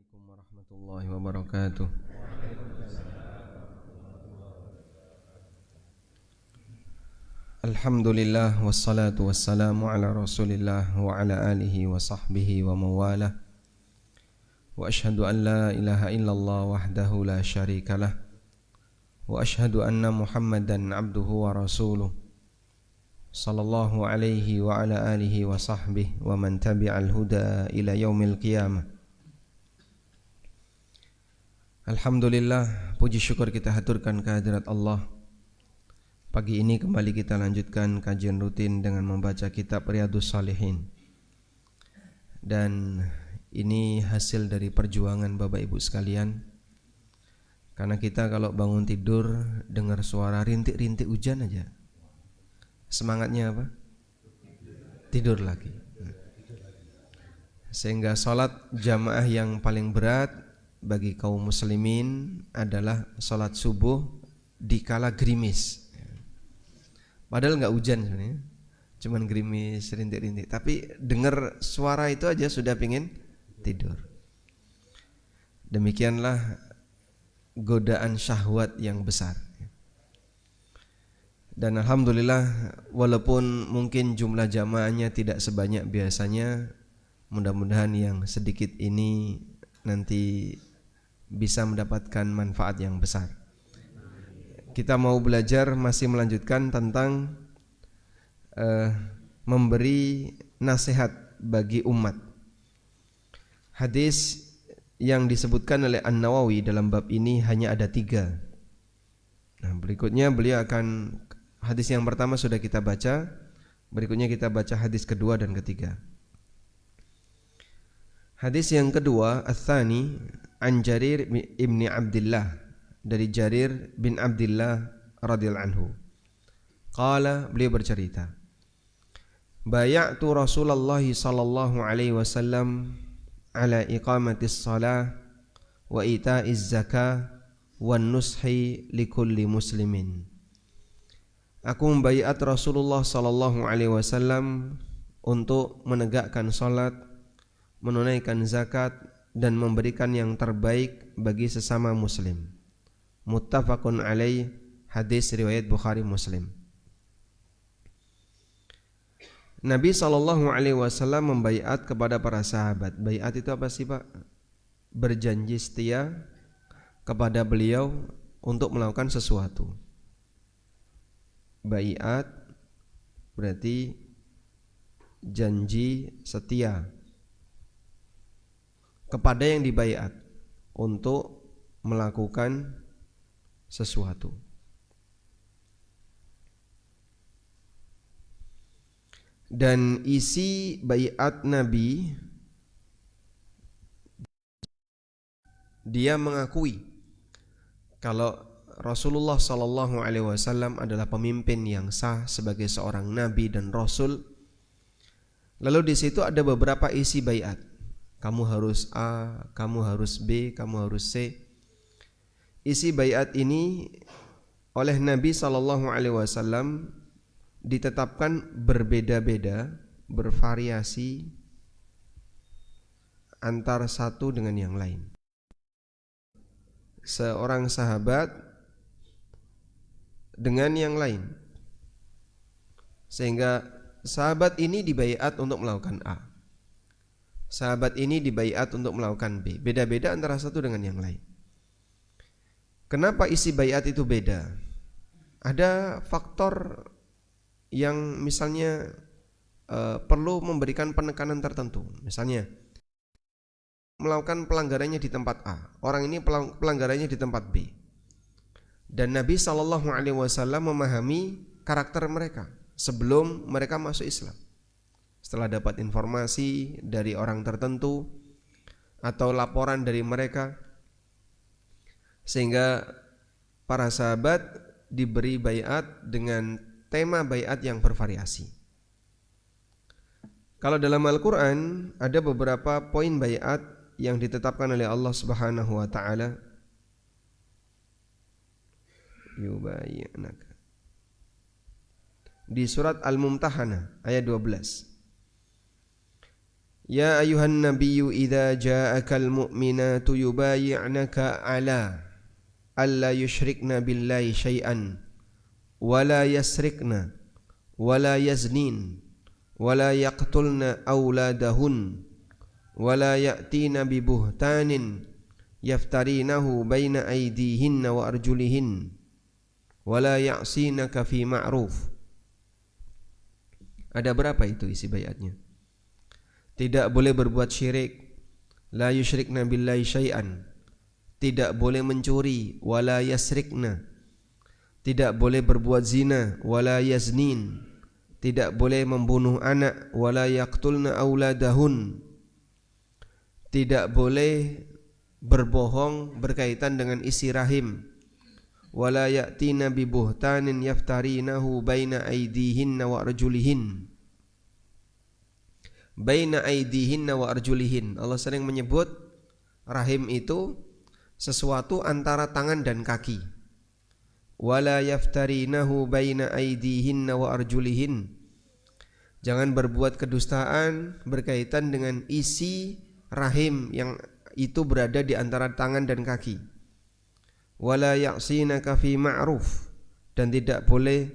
Assalamualaikum warahmatullahi wabarakatuh. Alhamdulillah wassalatu wassalamu ala Rasulillah wa ala alihi wa sahbihi wa mawalah. Wa ashhadu an la ilaha illallah wahdahu la syarikalah. Wa ashhadu anna Muhammadan abduhu wa rasuluh. Sallallahu alaihi wa ala alihi wa sahbihi wa man tabi'al huda ila yaumil qiyamah. Alhamdulillah, puji syukur kita haturkan kehadirat Allah. Pagi ini kembali kita lanjutkan kajian rutin dengan membaca kitab Riyadhus Shalihin. Dan ini hasil dari perjuangan Bapak Ibu sekalian. Karena kita kalau bangun tidur dengar suara rintik-rintik hujan aja, semangatnya apa? Tidur lagi. Sehingga sholat jamaah yang paling berat bagi kaum muslimin adalah sholat subuh di kala gerimis. Padahal nggak hujan sebenarnya, cuman gerimis, rintik-rintik. Tapi dengar suara itu aja sudah pingin tidur. Demikianlah godaan syahwat yang besar. Dan alhamdulillah, walaupun mungkin jumlah jamaahnya tidak sebanyak biasanya, mudah-mudahan yang sedikit ini nanti bisa mendapatkan manfaat yang besar. Kita mau belajar, masih melanjutkan tentang memberi nasihat bagi umat. Hadis yang disebutkan oleh An-Nawawi dalam bab ini hanya ada 3. Nah, berikutnya beliau akan, hadis yang pertama sudah kita baca, berikutnya kita baca hadis kedua dan ketiga. Hadis yang kedua, Ats-Tsani an Jarir ibni Abdullah, dari Jarir bin Abdullah radhiyallahu anhu. Qala, beliau bercerita, bay'atu Rasulullah sallallahu alaihi wasallam ala iqamatis shalah wa ita'iz zakah wan nushi likulli muslimin. Aku membaiat Rasulullah sallallahu alaihi wasallam untuk menegakkan salat, menunaikan zakat, dan memberikan yang terbaik bagi sesama muslim. Muttafaqun alaih, hadis riwayat Bukhari Muslim. Nabi SAW membaiat kepada para sahabat. Baiat itu apa sih Pak? Berjanji setia kepada beliau untuk melakukan sesuatu. Baiat berarti janji setia kepada yang dibaiat untuk melakukan sesuatu. Dan isi baiat Nabi, dia mengakui kalau Rasulullah sallallahu alaihi wasallam adalah pemimpin yang sah sebagai seorang nabi dan rasul. Lalu di situ ada beberapa isi baiat. Kamu harus A, kamu harus B, kamu harus C. Isi baiat ini oleh Nabi SAW ditetapkan berbeda-beda, bervariasi antara satu dengan yang lain. Seorang sahabat dengan yang lain, sehingga sahabat ini dibaiat untuk melakukan A, sahabat ini dibaiat untuk melakukan B. Beda-beda antara satu dengan yang lain. Kenapa isi baiat itu beda? Ada faktor yang misalnya perlu memberikan penekanan tertentu. Misalnya melakukan pelanggarannya di tempat A, orang ini pelanggarannya di tempat B. Dan Nabi SAW memahami karakter mereka sebelum mereka masuk Islam. Setelah dapat informasi dari orang tertentu atau laporan dari mereka, sehingga para sahabat diberi baiat dengan tema baiat yang bervariasi. Kalau dalam Al-Quran ada beberapa poin baiat yang ditetapkan oleh Allah Subhanahu wa ta'ala. Yubayyinaka, di surat Al-Mumtahanah ayat 12. Ya ayuhan nabiyyu idza ja'akal mu'minatu yubayyi'naka 'ala alla yusyrikna billahi syai'an wa la yasrikna wa la yaznin wa la yaqtulna auladahun wa la ya'tina bi buhtanin yaftarinahu baina aydihinna wa arjulihin wa la ya'sinaka fi ma'ruf. Ada berapa itu isi baiatnya? Tidak boleh berbuat syirik, la yusyrikna billahi syai'an, tidak boleh mencuri, wala yasrikna, tidak boleh berbuat zina, wala yaznin, tidak boleh membunuh anak, wala yaqtulna auladahun, tidak boleh berbohong berkaitan dengan isi rahim, wala ya'tina bi buhtanin yaftarinahu baina aydihinna wa arjulihin. Baina aydihinna wa arjulihin. Allah sering menyebut rahim itu sesuatu antara tangan dan kaki. Wala yaftarinahu baina aydihinna wa arjulihin. Jangan berbuat kedustaan berkaitan dengan isi rahim yang itu berada di antara tangan dan kaki. Wala ya'sinaka fi ma'ruf, dan tidak boleh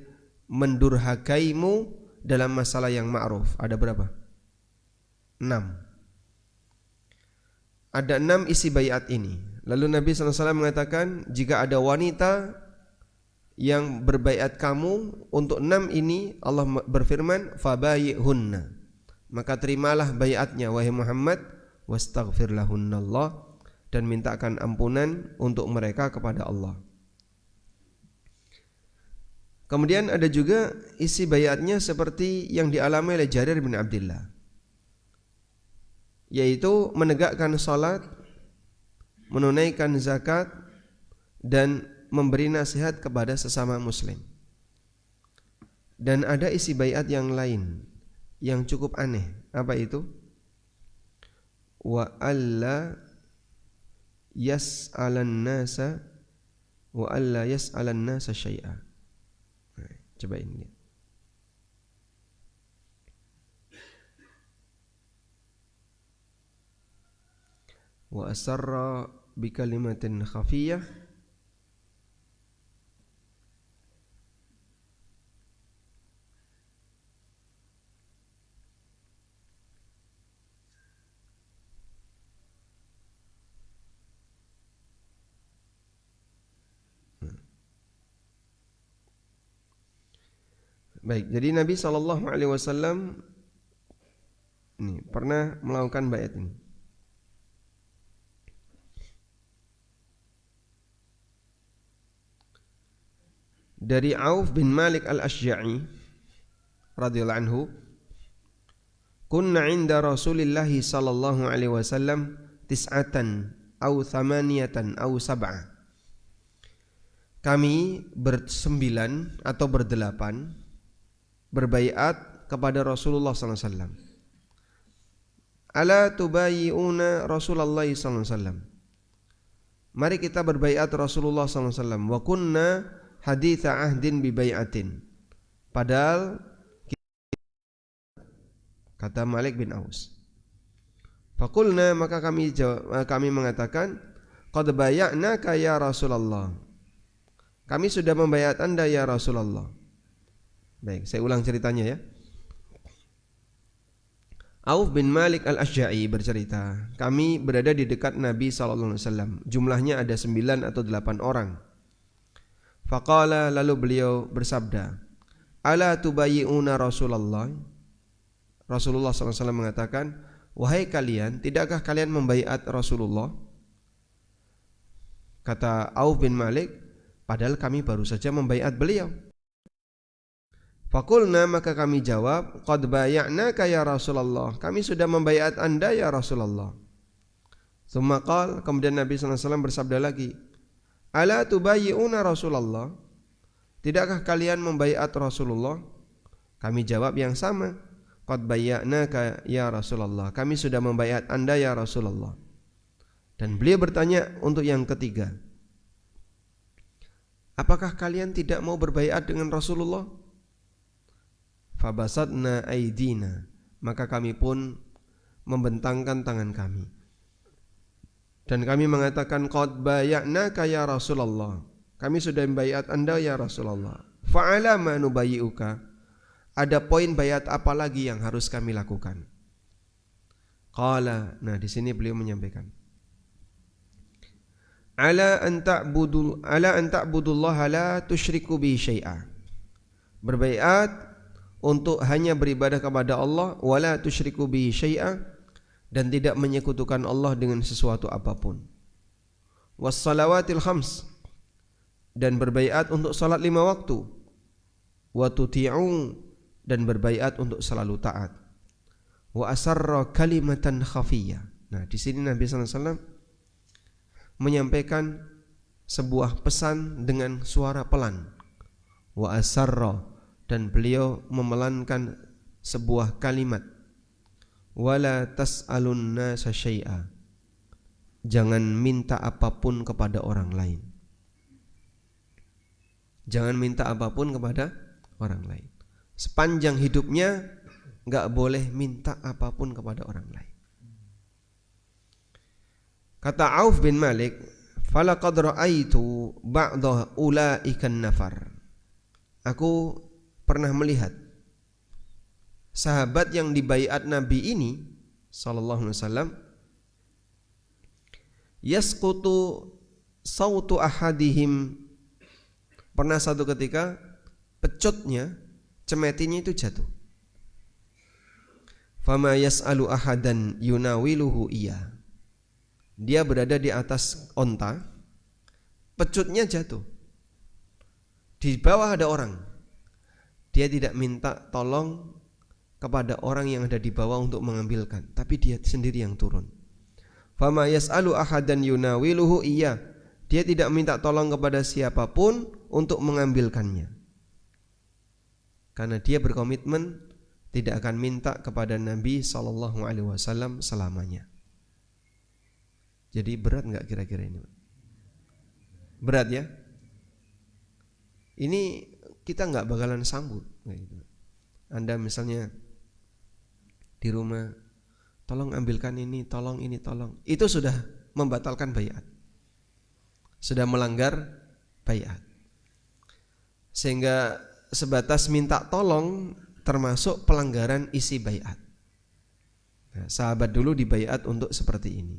mendurhakaimu dalam masalah yang ma'ruf. Ada berapa? 6. Ada 6 isi baiat ini. Lalu Nabi SAW mengatakan, jika ada wanita yang berbaiat kamu untuk 6 ini, Allah berfirman, fabayi'hunna, maka terimalah baiatnya wahai Muhammad, wastaghfir lahunnallah, dan mintakan ampunan untuk mereka kepada Allah. Kemudian ada juga isi baiatnya seperti yang dialami oleh Jarir bin Abdullah, yaitu menegakkan salat, menunaikan zakat, dan memberi nasihat kepada sesama muslim. Dan ada isi baiat yang lain yang cukup aneh. Apa itu? Wa alla yas'alan nasa wa alla yas'alan nasa syai'a. Coba ini. Wa asarra bi kalimatin khafiyah Baik, jadi Nabi SAW ini pernah melakukan baiat ini. Dari Auf bin Malik al-Ashja'i radhiyallahu anhu, kunna 'inda Rasulillah sallallahu alaihi wasallam tis'atan aw thamaniyatan aw sab'ah. Kami bersembilan atau berdelapan berbaiat kepada Rasulullah sallallahu alaihi wasallam. Ala tubayyi'una Rasulullah sallallahu alaihi wasallam. Mari kita berbaiat Rasulullah sallallahu alaihi wasallam. Wa kunna haditha ahdin bi bai'atin. Padahal kata Malik bin Aus. Faqulna, maka kami mengatakan, qad bay'naka ya Rasulullah. Kami sudah membaiat Anda ya Rasulullah. Baik, saya ulang ceritanya ya. Auf bin Malik al-Ashja'i bercerita, kami berada di dekat Nabi SAW. Jumlahnya ada 9 atau 8 orang. Faqala, lalu beliau bersabda, ala tubayyi'una Rasulullah. Rasulullah SAW mengatakan, wahai kalian, tidakkah kalian membaiat Rasulullah? Kata Auf bin Malik, padahal kami baru saja membaiat beliau. Faqulna, maka kami jawab, qad bay'naka ya Rasulullah. Kami sudah membaiat Anda ya Rasulullah. Tsumma qala, kemudian Nabi SAW bersabda lagi, ala tubayyi'una Rasulullah. Tidakkah kalian membaiat Rasulullah? Kami jawab yang sama, qad bay'naka ya Rasulullah. Kami sudah membaiat Anda ya Rasulullah. Dan beliau bertanya untuk yang ketiga, apakah kalian tidak mau berbaiat dengan Rasulullah? Fabasatna aidina, maka kami pun membentangkan tangan kami. Dan kami mengatakan, qad bay'naka ya Rasulullah, kami sudah membaiat Anda ya Rasulullah. Fa'ala ma nubayyi'uka, ada poin bayat apa lagi yang harus kami lakukan? Qala, nah di sini beliau menyampaikan, ala an ta'budullaha la tusyriku bi syai'a, berbaiat untuk hanya beribadah kepada Allah, wala tusyriku bi syai'a, dan tidak menyekutukan Allah dengan sesuatu apapun. Was salawatil khams, dan berbaiat untuk salat 5 waktu. Wa tuti'u, dan berbaiat untuk selalu taat. Wa asarra kalimatan khafiyah. Nah, di sini Nabi sallallahu alaihi wasallam menyampaikan sebuah pesan dengan suara pelan. Wa asarra, dan beliau memelankan sebuah kalimat. Wala tas'alun nasa syai'a, jangan minta apapun kepada orang lain. Jangan minta apapun kepada orang lain. Sepanjang hidupnya enggak boleh minta apapun kepada orang lain. Kata Auf bin Malik, falaqad ra'aitu ba'da ulaikan nafar, aku pernah melihat sahabat yang dibaiat Nabi ini sallallahu alaihi wasallam, yasqutu sautu ahadihim, pernah satu ketika pecutnya, cemetinya itu jatuh. Fama yas'alu ahadan yunawiluhu iya, dia berada di atas onta, pecutnya jatuh, di bawah ada orang, dia tidak minta tolong kepada orang yang ada di bawah untuk mengambilkan, tapi dia sendiri yang turun. Fama yas'alu ahadan yunawiluhu iya, dia tidak minta tolong kepada siapapun untuk mengambilkannya, karena dia berkomitmen tidak akan minta kepada Nabi sallallahu alaihi wasallam selamanya. Jadi berat enggak kira-kira ini? Berat ya? Ini kita enggak bakalan sambut gitu. Anda misalnya di rumah, tolong ambilkan ini, tolong ini, tolong. Itu sudah membatalkan baiat, sudah melanggar baiat. Sehingga sebatas minta tolong termasuk pelanggaran isi baiat. Nah, sahabat dulu dibaiat untuk seperti ini.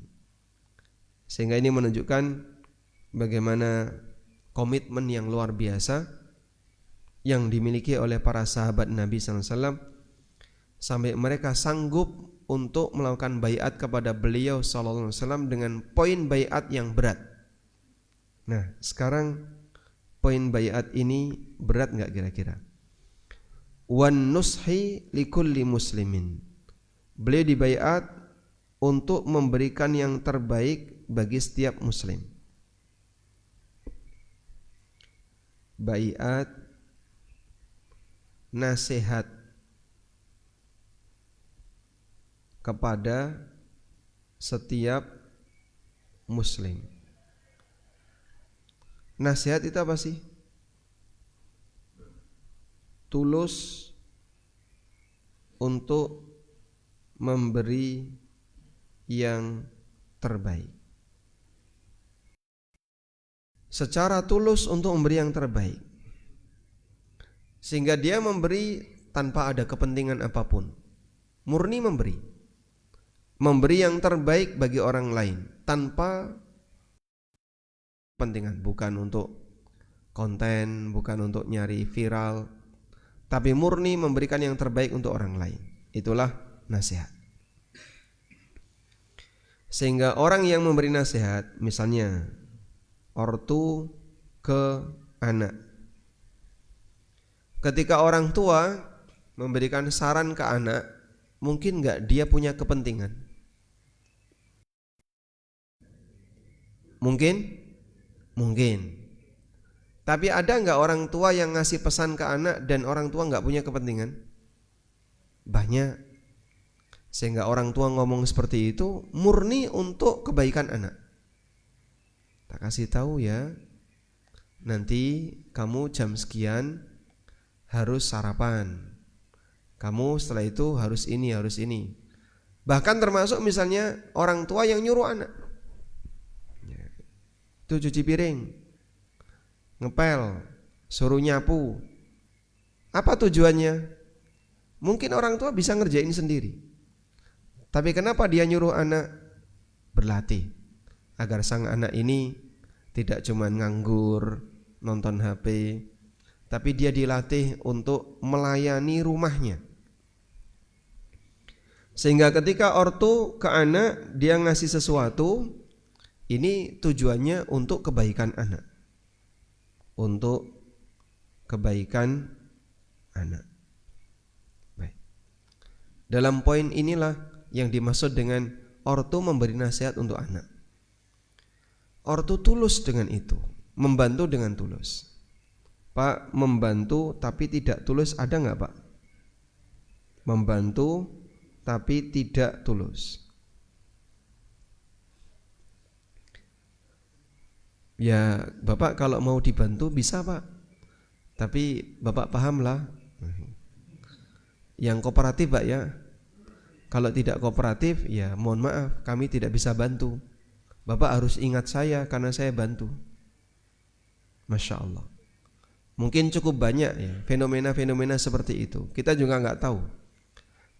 Sehingga ini menunjukkan bagaimana komitmen yang luar biasa yang dimiliki oleh para sahabat Nabi sallallahu alaihi wasallam, sampai mereka sanggup untuk melakukan baiat kepada beliau sallallahu alaihi wasallam dengan poin baiat yang berat. Nah, sekarang poin baiat ini berat enggak kira-kira? Wan nushi likulli muslimin, beliau dibaiat untuk memberikan yang terbaik bagi setiap muslim. Baiat, nasihat kepada setiap muslim. Nasihat itu apa sih? Tulus untuk memberi yang terbaik. Secara tulus untuk memberi yang terbaik, sehingga dia memberi tanpa ada kepentingan apapun, murni memberi yang terbaik bagi orang lain tanpa kepentingan, bukan untuk konten, bukan untuk nyari viral, tapi murni memberikan yang terbaik untuk orang lain. Itulah nasihat. Sehingga orang yang memberi nasihat, misalnya ortu ke anak, ketika orang tua memberikan saran ke anak, mungkin enggak dia punya kepentingan? Mungkin. Tapi ada enggak orang tua yang ngasih pesan ke anak dan orang tua enggak punya kepentingan? Banyak. Sehingga orang tua ngomong seperti itu murni untuk kebaikan anak. Tak kasih tahu ya, nanti kamu jam sekian harus sarapan, kamu setelah itu harus ini. Bahkan termasuk misalnya orang tua yang nyuruh anak itu cuci piring, ngepel, suruh nyapu. Apa tujuannya? Mungkin orang tua bisa ngerjain sendiri, tapi kenapa dia nyuruh anak berlatih agar sang anak ini tidak cuma nganggur nonton HP, tapi dia dilatih untuk melayani rumahnya. Sehingga ketika ortu ke anak dia ngasih sesuatu, ini tujuannya untuk kebaikan anak, untuk kebaikan anak. Baik. Dalam poin inilah yang dimaksud dengan ortu memberi nasihat untuk anak. Ortu tulus dengan itu, membantu dengan tulus. Pak, membantu tapi tidak tulus ada nggak Pak? Membantu tapi tidak tulus. Ya Bapak kalau mau dibantu bisa Pak, tapi Bapak pahamlah yang kooperatif Pak ya. Kalau tidak kooperatif ya mohon maaf kami tidak bisa bantu. Bapak harus ingat saya karena saya bantu. Masya Allah. Mungkin cukup banyak ya fenomena-fenomena seperti itu. Kita juga nggak tahu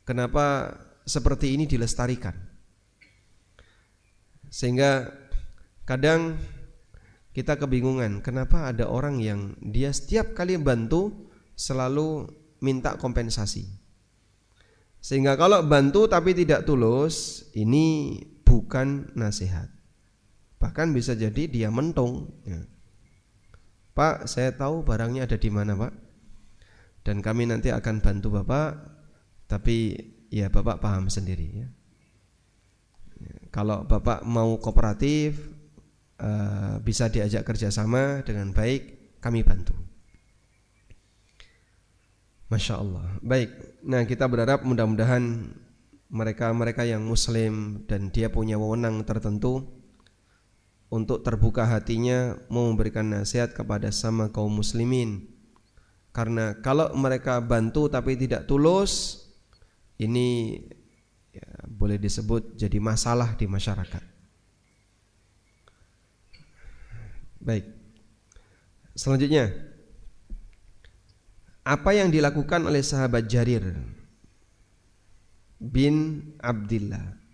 kenapa seperti ini dilestarikan. Sehingga kadang kita kebingungan kenapa ada orang yang dia setiap kali bantu selalu minta kompensasi. Sehingga kalau bantu tapi tidak tulus, ini bukan nasihat. Bahkan bisa jadi dia mentung ya. Pak, saya tahu barangnya ada di mana Pak, dan kami nanti akan bantu Bapak, tapi ya Bapak paham sendiri ya. Kalau Bapak mau kooperatif, bisa diajak kerjasama dengan baik, kami bantu. Masya Allah. Baik, nah kita berharap mudah-mudahan mereka-mereka yang muslim dan dia punya wewenang tertentu untuk terbuka hatinya mau memberikan nasihat kepada sama kaum muslimin. Karena kalau mereka bantu tapi tidak tulus, ini ya, boleh disebut jadi masalah di masyarakat. Baik. Selanjutnya, apa yang dilakukan oleh sahabat Jarir bin Abdillah?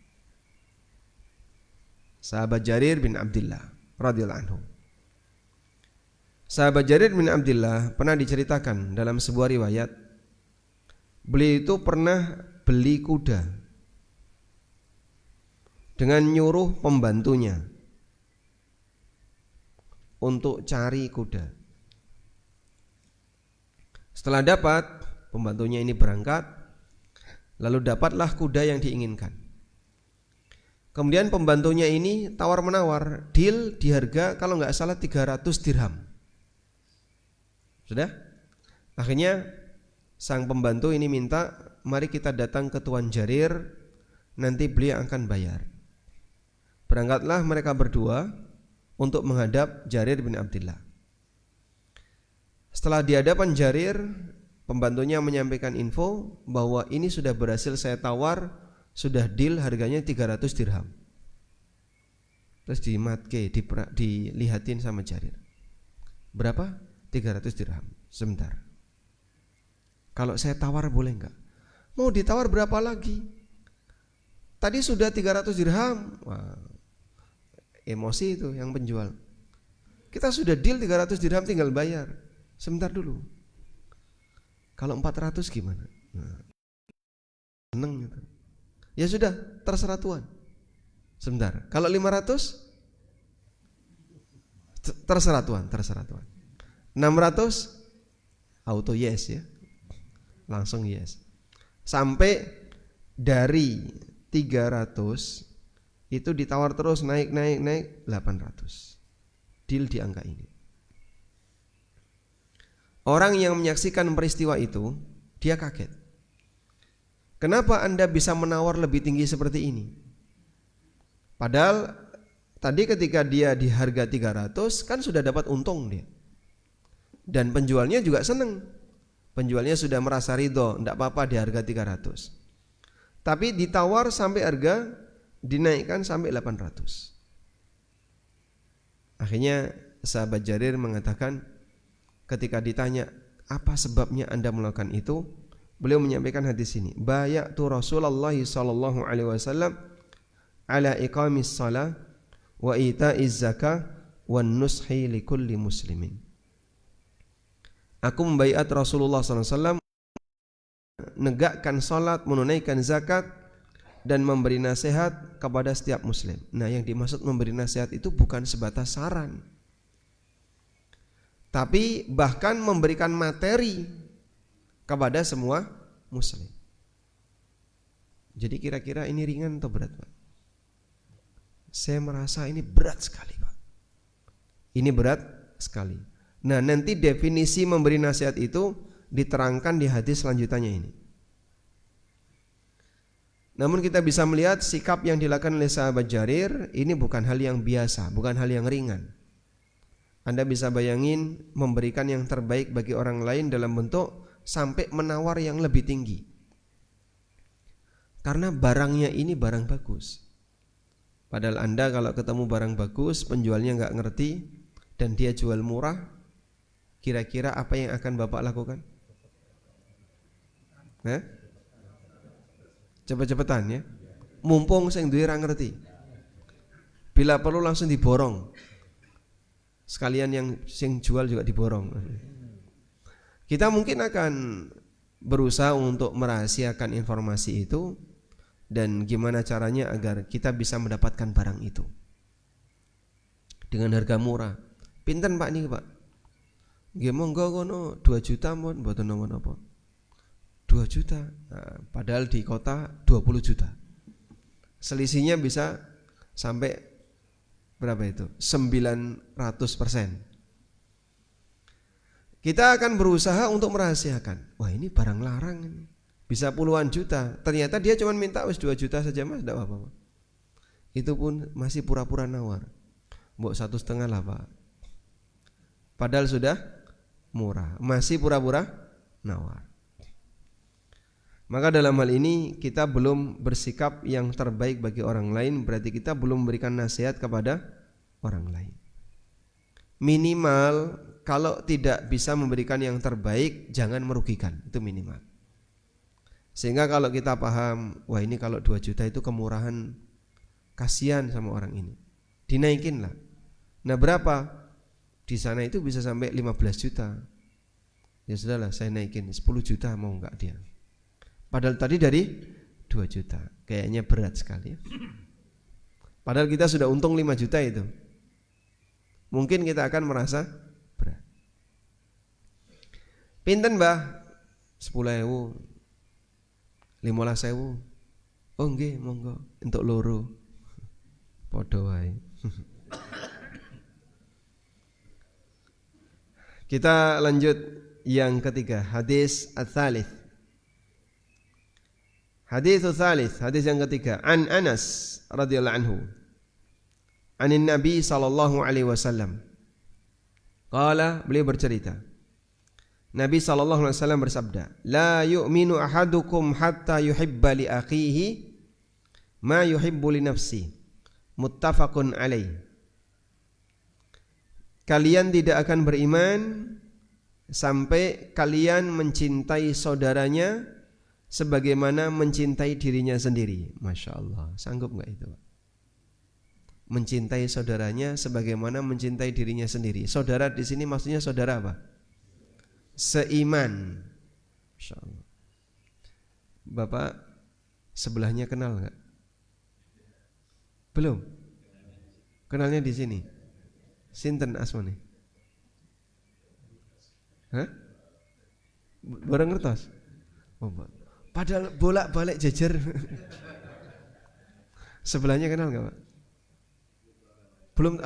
Sahabat Jarir bin Abdillah radhiyallahu anhu. Sahabat Jarir bin Abdillah pernah diceritakan dalam sebuah riwayat, beliau itu pernah beli kuda dengan nyuruh pembantunya untuk cari kuda. Setelah dapat, pembantunya ini berangkat, lalu dapatlah kuda yang diinginkan. Kemudian pembantunya ini tawar-menawar, deal di harga kalau nggak salah 300 dirham. Sudah? Akhirnya sang pembantu ini minta, mari kita datang ke Tuan Jarir, nanti beliau akan bayar. Berangkatlah mereka berdua untuk menghadap Jarir bin Abdillah. Setelah di hadapan Jarir, pembantunya menyampaikan info bahwa ini sudah berhasil saya tawar, sudah deal harganya 300 dirham. Terus dilihatin sama Jarir. Berapa? 300 dirham. Sebentar. Kalau saya tawar boleh enggak? Mau ditawar berapa lagi? Tadi sudah 300 dirham. Wah, emosi itu yang penjual. Kita sudah deal 300 dirham tinggal bayar. Sebentar dulu. Kalau 400 gimana? Nah, seneng gitu. Ya sudah, terserah Tuan. Sebentar. Kalau 500? Terserah Tuan, terserah Tuan. 600? Auto yes ya. Langsung yes. Sampai dari 300 itu ditawar terus naik 800. Deal di angka ini. Orang yang menyaksikan peristiwa itu, dia kaget. Kenapa Anda bisa menawar lebih tinggi seperti ini? Padahal tadi ketika dia di harga 300 kan sudah dapat untung dia. Dan penjualnya juga senang. Penjualnya sudah merasa ridho, tidak apa-apa di harga 300. Tapi ditawar sampai harga dinaikkan sampai 800. Akhirnya sahabat Jarir mengatakan, ketika ditanya apa sebabnya Anda melakukan itu, beliau menyampaikan hadis ini, bayatu Rasulullah sallallahu alaihi wasallam ala iqamis shalah wa ita'iz zakah wan nushi likulli muslimin. Aku membaiat Rasulullah sallallahu alaihi wasallam menegakkan salat, menunaikan zakat dan memberi nasihat kepada setiap muslim. Nah, yang dimaksud memberi nasihat itu bukan sebatas saran, tapi bahkan memberikan materi kepada semua muslim. Jadi kira-kira ini ringan atau berat, Pak? Saya merasa ini berat sekali, Pak. Ini berat sekali. Nah, nanti definisi memberi nasihat itu diterangkan di hadis selanjutnya ini. Namun kita bisa melihat sikap yang dilakukan oleh sahabat Jarir ini bukan hal yang biasa, bukan hal yang ringan. Anda bisa bayangin memberikan yang terbaik bagi orang lain dalam bentuk sampai menawar yang lebih tinggi. Karena barangnya ini barang bagus. Padahal Anda kalau ketemu barang bagus, penjualnya nggak ngerti dan dia jual murah, kira-kira apa yang akan Bapak lakukan? Cepet-cepetan ya. Mumpung sing duwe ra ngerti. Bila perlu langsung diborong. Sekalian yang sing jual juga diborong. Kita mungkin akan berusaha untuk merahasiakan informasi itu dan gimana caranya agar kita bisa mendapatkan barang itu dengan harga murah. Pinten Pak niki, Pak? Nggih monggo kono 2 juta mon mboten napa-napa. 2 juta. Nah, padahal di kota 20 juta. Selisihnya bisa sampai berapa itu? 900%. Kita akan berusaha untuk merahasiakan. Wah, ini barang larang ini. Bisa puluhan juta. Ternyata dia cuma minta 2 juta saja, Mas, enggak apa-apa. Itu pun masih pura-pura nawar. Mbok 1,5 lah, Pak. Padahal sudah murah, masih pura-pura nawar. Maka dalam hal ini kita belum bersikap yang terbaik bagi orang lain, berarti kita belum memberikan nasihat kepada orang lain. Minimal kalau tidak bisa memberikan yang terbaik, jangan merugikan, itu minimal. Sehingga kalau kita paham, wah ini kalau 2 juta itu kemurahan, kasihan sama orang ini, dinaikin lah. Nah berapa? Di sana itu bisa sampai 15 juta. Ya sudahlah, saya naikin 10 juta, mau enggak dia? Padahal tadi dari 2 juta. Kayaknya berat sekali ya. Padahal kita sudah untung 5 juta itu. Mungkin kita akan merasa berat. Pinten Mbah? 10.000, 15.000. Oh nggih, monggo entuk loro. Padha wae. Kita lanjut yang ketiga, hadis ats-tsalits. Hadis tsalits, hadis yang ketiga, an Anas radhiyallahu anhu. Anin Nabi sallallahu alaihi wasallam. Qala, beliau bercerita. Nabi sallallahu alaihi wasallam bersabda, "La yu'minu ahadukum hatta yuhibba li akhihi ma yuhibbu li nafsi." Muttafaqun alaih. Kalian tidak akan beriman sampai kalian mencintai saudaranya sebagaimana mencintai dirinya sendiri. Masya Allah, sanggup gak itu? Mencintai saudaranya sebagaimana mencintai dirinya sendiri. Saudara di sini maksudnya saudara apa? Seiman. Masya Allah. Bapak sebelahnya kenal gak? Belum? Kenalnya di sini. Sinten asmane? Hah? Bareng ngertos? Oh, padahal bolak-balik jejer. Sebelahnya kenal enggak, Pak? Belum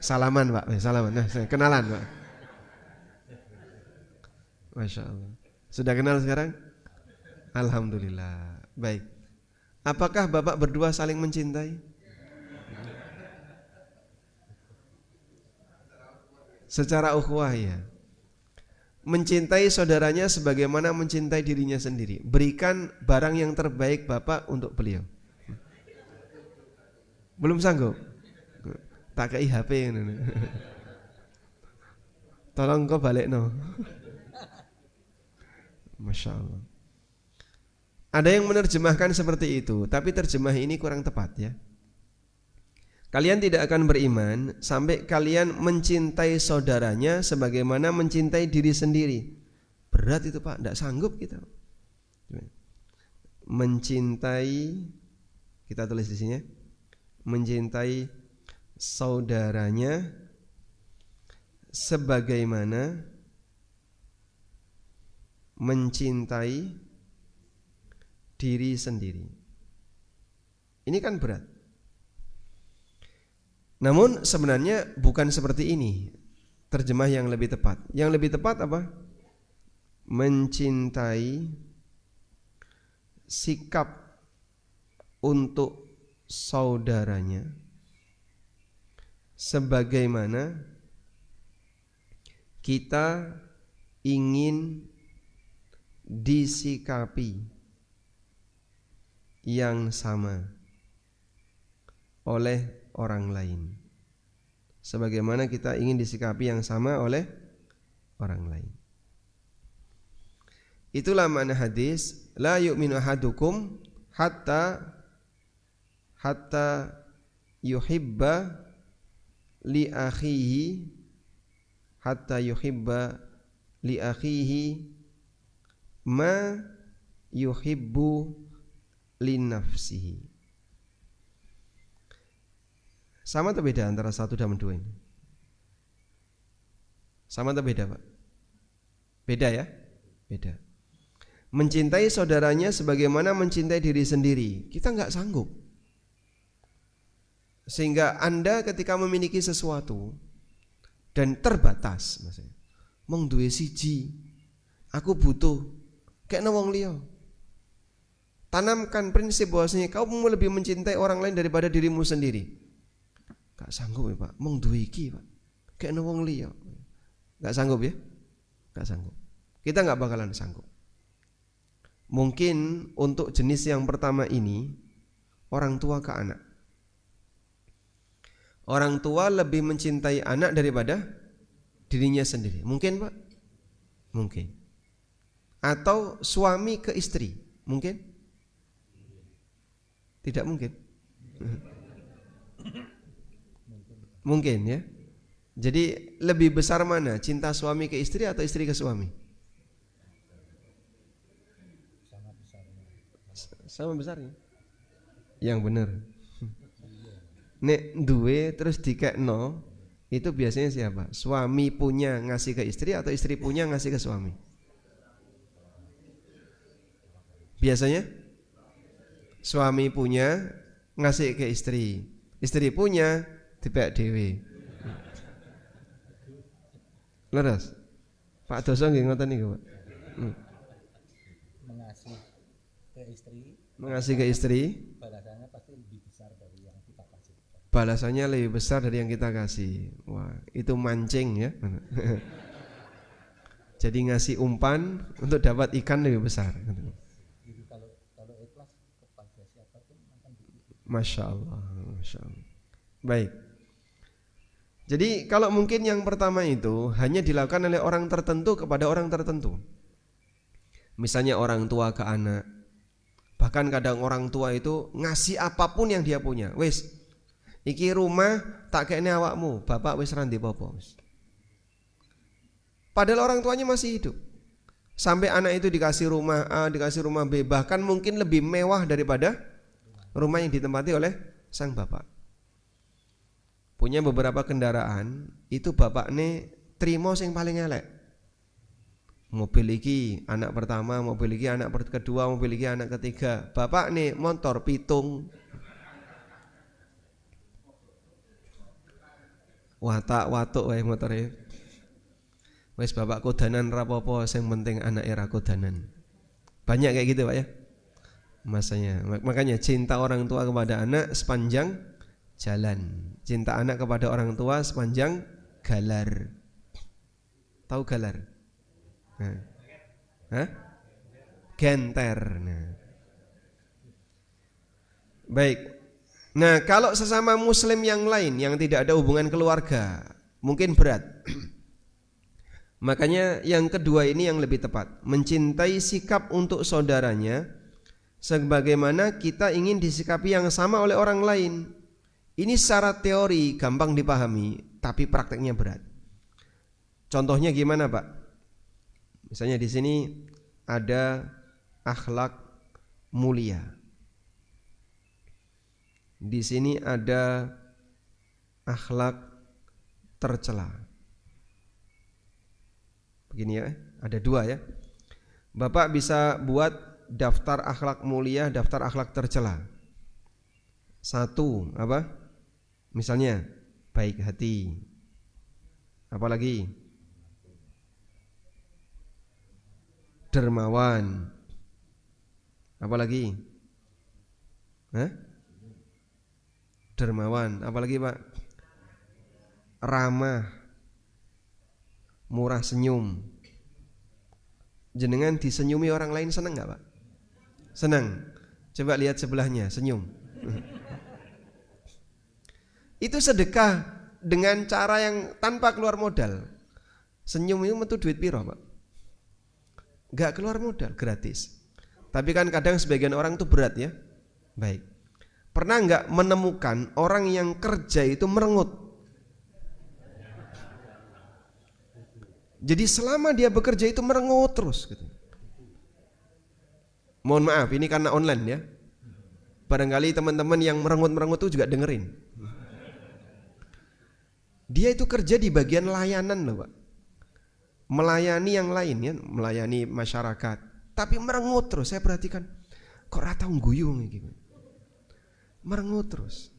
salaman, Pak. Salaman. Nah, kenalan, Pak. Masya Allah. Sudah kenal sekarang? Alhamdulillah. Baik. Apakah Bapak berdua saling mencintai? Secara ukhuwah ya. mencintai saudaranya sebagaimana mencintai dirinya sendiri. Berikan barang yang terbaik Bapak untuk beliau. Belum sanggup? Tak kei HP. Tolong kau balik no. Masya Allah. Ada yang menerjemahkan seperti itu, tapi terjemah ini kurang tepat ya. Kalian tidak akan beriman sampai kalian mencintai saudaranya sebagaimana mencintai diri sendiri. Berat itu Pak, tidak sanggup kita. Mencintai, kita tulis di sini ya. Mencintai saudaranya sebagaimana mencintai diri sendiri. Ini kan berat. Namun sebenarnya bukan seperti ini terjemah yang lebih tepat. Yang lebih tepat apa? Mencintai sikap untuk saudaranya sebagaimana kita ingin disikapi yang sama oleh orang lain, sebagaimana kita ingin disikapi yang sama oleh orang lain. Itulah makna hadis, la yu'minu ahadukum hatta yuhibba li akhihi ma yuhibbu li nafsihi. Sama atau beda antara satu dan dua ini? Sama atau beda Pak? Beda ya? Beda. Mencintai saudaranya sebagaimana mencintai diri sendiri, kita nggak sanggup. Sehingga Anda ketika memiliki sesuatu dan terbatas, maksudnya, mong duwe siji, aku butuh, kayak wong liya. Tanamkan prinsip bahwasanya kamu lebih mencintai orang lain daripada dirimu sendiri. Gak sanggup ya Pak, mong duwe iki Pak, kayak wong liya. Gak sanggup ya? Gak sanggup. Kita gak bakalan sanggup. Mungkin untuk jenis yang pertama ini, orang tua ke anak. Orang tua lebih mencintai anak daripada dirinya sendiri. Mungkin Pak? Mungkin. Atau suami ke istri. Mungkin? Tidak mungkin. Mungkin ya. Jadi lebih besar mana? Cinta suami ke istri atau istri ke suami? Sama besarnya. Yang benar. Nek duwe terus dikekno, itu biasanya siapa? Suami punya ngasih ke istri atau istri punya ngasih ke suami? Biasanya suami punya ngasih ke istri, istri punya dipek dhewe. Leres? Pak Doso nggih ngoten niku, Pak. Mengasih ke istri balasannya pasti lebih besar dari yang kita kasih. Balasannya lebih besar dari yang kita kasih. Wah, itu mancing ya. Jadi ngasih umpan untuk dapat ikan lebih besar. Jadi kalau ikhlas kepada siapapun akan Masya Allah, Masya Allah. Baik. Jadi kalau mungkin yang pertama itu hanya dilakukan oleh orang tertentu kepada orang tertentu. Misalnya orang tua ke anak. Bahkan kadang orang tua itu ngasih apapun yang dia punya. Wis, iki rumah tak kene awakmu, bapak wis randi popo. Padahal orang tuanya masih hidup. Sampai anak itu dikasih rumah A, dikasih rumah B, bahkan mungkin lebih mewah daripada rumah yang ditempati oleh sang bapak. Punya beberapa kendaraan, itu bapaknya trimo sing paling elek. Mobil iki anak pertama, mobil iki anak kedua, mobil iki anak ketiga. Bapak nih motor pitung. Watak watuk wae motore. Wes bapak kodanan rapopo, sing penting anak era kodanan. Banyak kayak gitu Pak ya. Masanya. Makanya cinta orang tua kepada anak sepanjang jalan. Cinta anak kepada orang tua sepanjang galar. Tahu galar? Hah? Genter. Nah. Baik. Nah, kalau sesama muslim yang lain yang tidak ada hubungan keluarga, mungkin berat. Makanya yang kedua ini yang lebih tepat, mencintai sikap untuk saudaranya sebagaimana kita ingin disikapi yang sama oleh orang lain. Ini secara teori gampang dipahami, tapi prakteknya berat. Contohnya gimana, Pak? Misalnya di sini ada akhlak mulia. Di sini ada akhlak tercela. Begini ya, ada dua ya. Bapak bisa buat daftar akhlak mulia, daftar akhlak tercela. Satu, apa? Misalnya baik hati. Apalagi? Dermawan. Apalagi? Hah? Dermawan. Apalagi, Pak? Ramah. Murah senyum. Jenengan disenyumi orang lain senang enggak, Pak? Senang. Coba lihat sebelahnya, senyum. Itu sedekah dengan cara yang tanpa keluar modal. Senyum itu metu duit piro, Pak? Enggak keluar modal, gratis. Tapi kan kadang sebagian orang tuh berat ya. Baik. Pernah enggak menemukan orang yang kerja itu merengut? Jadi selama dia bekerja itu merengut terus gitu. Mohon maaf, ini karena online ya. Barangkali teman-teman yang merengut-merengut itu juga dengerin. Dia itu kerja di bagian layanan loh, Pak. Melayani yang lain ya, melayani masyarakat. Tapi merengut terus, saya perhatikan. Kok rata guyung gitu. Merengut terus.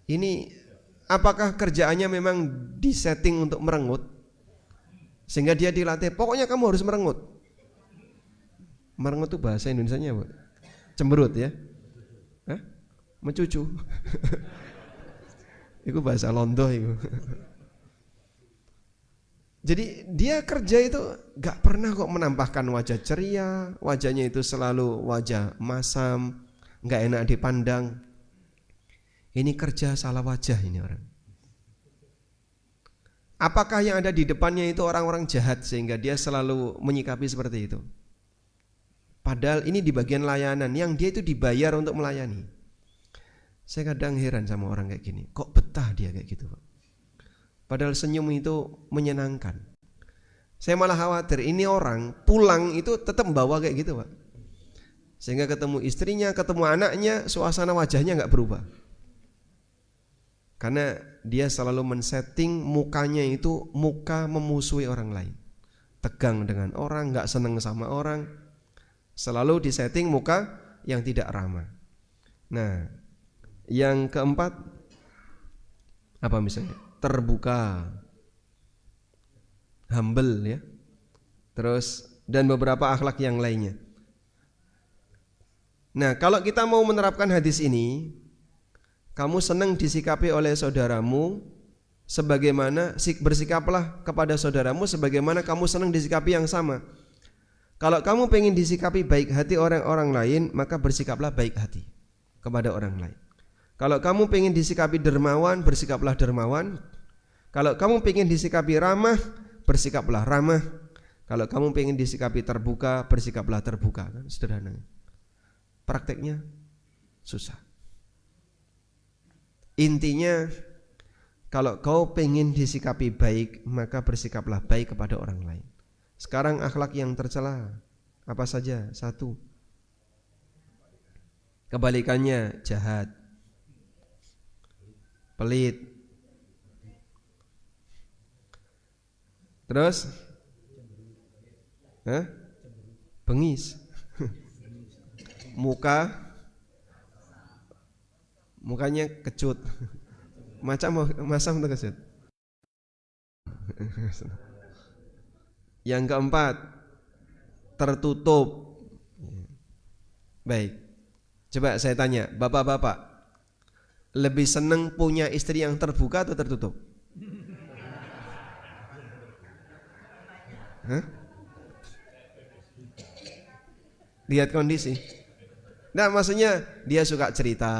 Ini apakah kerjaannya memang disetting untuk merengut? Sehingga dia dilatih, pokoknya kamu harus merengut. Merengut itu bahasa Indonesianya apa? Cemberut ya? Hah? Mencucu. Itu bahasa Londo itu. Jadi dia kerja itu gak pernah kok menampakkan wajah ceria. Wajahnya itu selalu wajah masam, gak enak dipandang. Ini kerja salah wajah ini orang. Apakah yang ada di depannya itu orang-orang jahat sehingga dia selalu menyikapi seperti itu? Padahal ini di bagian layanan yang dia itu dibayar untuk melayani. Saya kadang heran sama orang kayak gini. Kok betah dia kayak gitu, Pak? Padahal senyum itu menyenangkan. Saya malah khawatir ini orang pulang itu tetap bawa kayak gitu, Pak. Sehingga ketemu istrinya, ketemu anaknya, suasana wajahnya gak berubah. Karena dia selalu men-setting mukanya itu muka memusuhi orang lain. Tegang dengan orang, gak seneng sama orang. Selalu disetting muka yang tidak ramah. Nah, yang keempat apa misalnya? Terbuka, humble ya. Terus dan beberapa akhlak yang lainnya. Nah, kalau kita mau menerapkan hadis ini, kamu senang disikapi oleh saudaramu sebagaimana bersikaplah kepada saudaramu sebagaimana kamu senang disikapi yang sama. Kalau kamu pengen disikapi baik hati orang-orang lain, maka bersikaplah baik hati kepada orang lain. Kalau kamu pengen disikapi dermawan, bersikaplah dermawan. Kalau kamu pengen disikapi ramah, bersikaplah ramah. Kalau kamu pengen disikapi terbuka, bersikaplah terbuka. Kan sederhana. Prakteknya susah. Intinya, kalau kau pengen disikapi baik, maka bersikaplah baik kepada orang lain. Sekarang akhlak yang tercela apa saja? Satu, kebalikannya jahat, pelit, terus bengis, mukanya kecut, masam atau kecut. Yang keempat, tertutup. Baik, coba saya tanya, bapak-bapak lebih senang punya istri yang terbuka atau tertutup? Hah? Lihat kondisi. Nah, maksudnya dia suka cerita,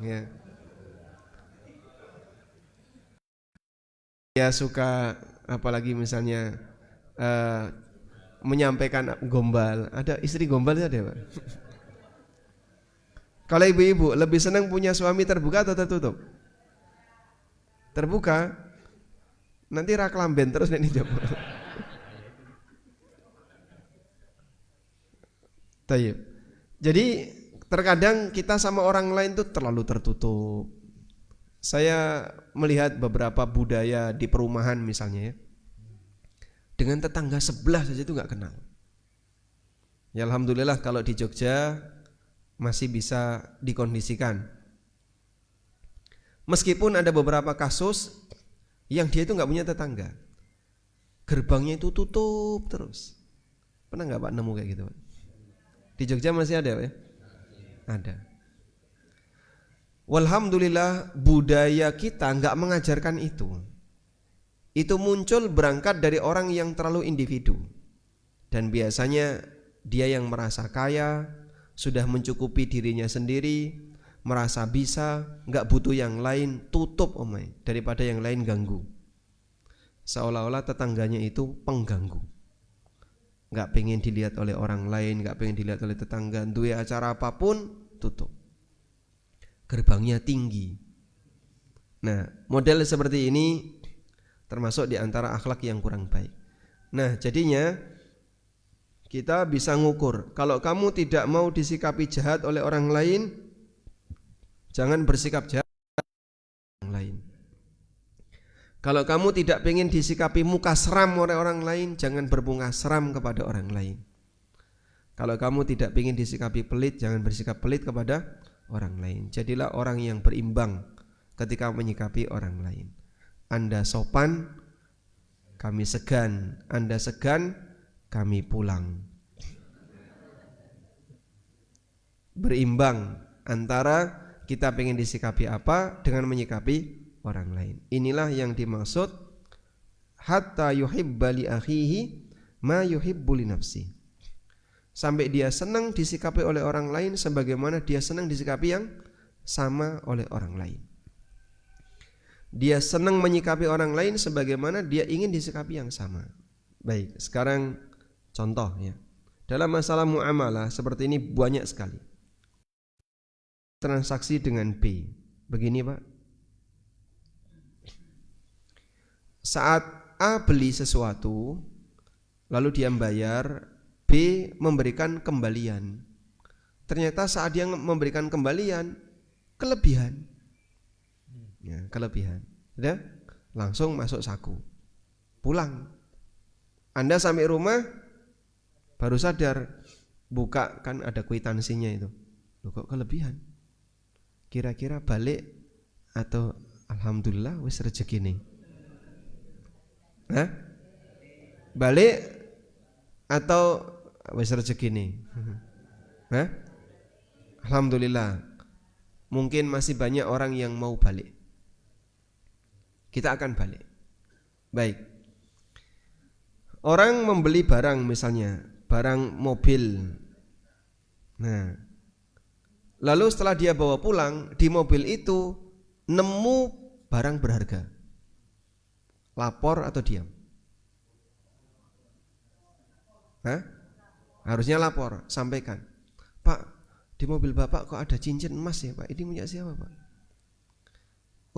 ya. Dia suka apalagi misalnya menyampaikan gombal. Ada istri gombal ada, Pak? Kalau ibu-ibu lebih senang punya suami terbuka atau tertutup? Terbuka. Nanti raklamben terus nek jawab. Tayyib. Jadi terkadang kita sama orang lain tuh terlalu tertutup. Saya melihat beberapa budaya di perumahan misalnya ya. Dengan tetangga sebelah saja itu nggak kenal. Ya alhamdulillah kalau di Jogja masih bisa dikondisikan. Meskipun ada beberapa kasus yang dia itu nggak punya tetangga, gerbangnya itu tutup terus. Pernah nggak Pak nemu kayak gitu Pak? Di Jogja masih ada ya? Ada. Walhamdulillah budaya kita nggak mengajarkan itu. Itu muncul berangkat dari orang yang terlalu individu. Dan biasanya dia yang merasa kaya, sudah mencukupi dirinya sendiri, merasa bisa, nggak butuh yang lain, tutup omai daripada yang lain ganggu. Seolah-olah tetangganya itu pengganggu. Nggak pengen dilihat oleh orang lain, nggak pengen dilihat oleh tetangga, duwe acara apapun tutup. Gerbangnya tinggi. Nah, model seperti ini termasuk di antara akhlak yang kurang baik. Nah, jadinya kita bisa ngukur. Kalau kamu tidak mau disikapi jahat oleh orang lain, jangan bersikap jahat oleh orang lain. Kalau kamu tidak ingin disikapi muka seram oleh orang lain, jangan bermuka seram kepada orang lain. Kalau kamu tidak ingin disikapi pelit, jangan bersikap pelit kepada orang lain. Jadilah orang yang berimbang ketika menyikapi orang lain. Anda sopan, kami segan. Anda segan, kami pulang. Berimbang antara kita ingin disikapi apa dengan menyikapi orang lain. Inilah yang dimaksud hatta yuhibba li akhihi ma yuhibbu li nafsi. Sampai dia senang disikapi oleh orang lain sebagaimana dia senang disikapi yang sama oleh orang lain. Dia senang menyikapi orang lain sebagaimana dia ingin disikapi yang sama. Baik, sekarang contoh ya. Dalam masalah muamalah seperti ini banyak sekali. Transaksi dengan B. Begini Pak. Saat A beli sesuatu, lalu dia membayar, B memberikan kembalian. Ternyata saat dia memberikan kembalian, kelebihan. Ya, kelebihan. Sudah? Langsung masuk saku. Pulang. Anda sampai rumah baru sadar, buka kan ada kwitansinya itu. Loh kok kelebihan? Kira-kira balik atau alhamdulillah wis rezeki nih. Hah? Balik atau wis rezeki nih? Hah? Alhamdulillah. Mungkin masih banyak orang yang mau balik. Kita akan balik. Baik. Orang membeli barang misalnya, barang mobil. Nah, lalu setelah dia bawa pulang, di mobil itu nemu barang berharga. Lapor atau diam? Hah? Harusnya lapor, sampaikan. Pak, di mobil Bapak kok ada cincin emas ya Pak? Ini punya siapa Pak?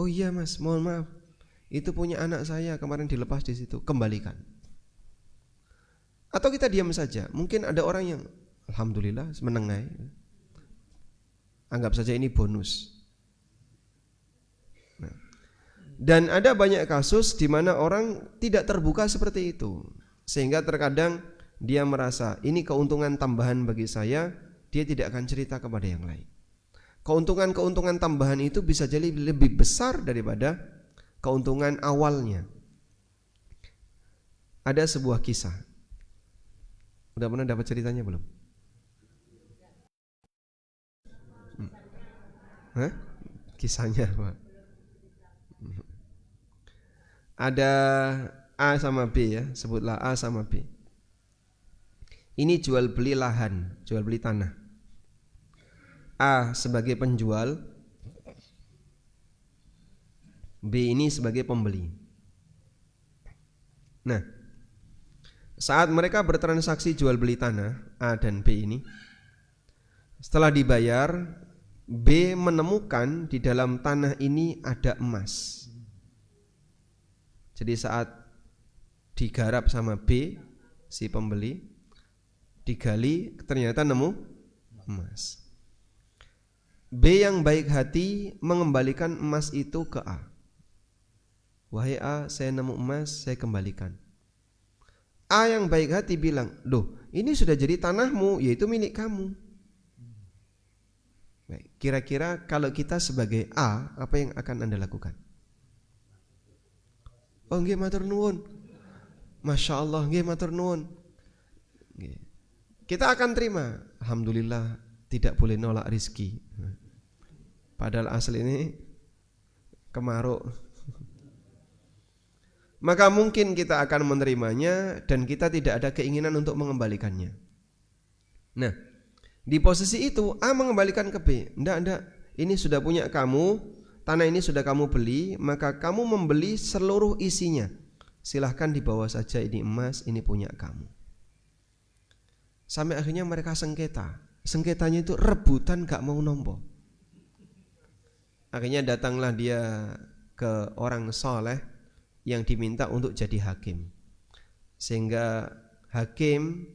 Oh iya Mas, mohon maaf. Itu punya anak saya, kemarin dilepas di situ, kembalikan. Atau kita diam saja. Mungkin ada orang yang alhamdulillah menengai. Anggap saja ini bonus. Nah, dan ada banyak kasus di mana orang tidak terbuka seperti itu. Sehingga terkadang dia merasa ini keuntungan tambahan bagi saya, dia tidak akan cerita kepada yang lain. Keuntungan-keuntungan tambahan itu bisa jadi lebih besar daripada keuntungan awalnya. Ada sebuah kisah. Udah pernah dapat ceritanya belum? Hah? Kisahnya apa? Ada A sama B ya, sebutlah A sama B. Ini jual beli lahan, jual beli tanah. A sebagai penjual, B ini sebagai pembeli. Nah, saat mereka bertransaksi jual beli tanah A dan B ini, setelah dibayar, B menemukan di dalam tanah ini ada emas. Jadi saat digarap sama B, si pembeli, digali, ternyata nemu emas. B yang baik hati mengembalikan emas itu ke A. Wahai A, saya nemu emas, saya kembalikan. A yang baik hati bilang, loh ini sudah jadi tanahmu, yaitu milik kamu. Baik, kira-kira kalau kita sebagai A, apa yang akan Anda lakukan? Oh nggih matur nuwun. Masya Allah nggih matur nuwun. Kita akan terima. Alhamdulillah, tidak boleh nolak rizki. Padahal asli ini kemaruk. Maka mungkin kita akan menerimanya dan kita tidak ada keinginan untuk mengembalikannya. Nah, di posisi itu A mengembalikan ke B. Enggak, ini sudah punya kamu, tanah ini sudah kamu beli, maka kamu membeli seluruh isinya. Silahkan dibawa saja, ini emas, ini punya kamu. Sampai akhirnya mereka sengketa. Sengketanya itu rebutan gak mau nompo. Akhirnya datanglah dia ke orang soleh yang diminta untuk jadi hakim. Sehingga hakim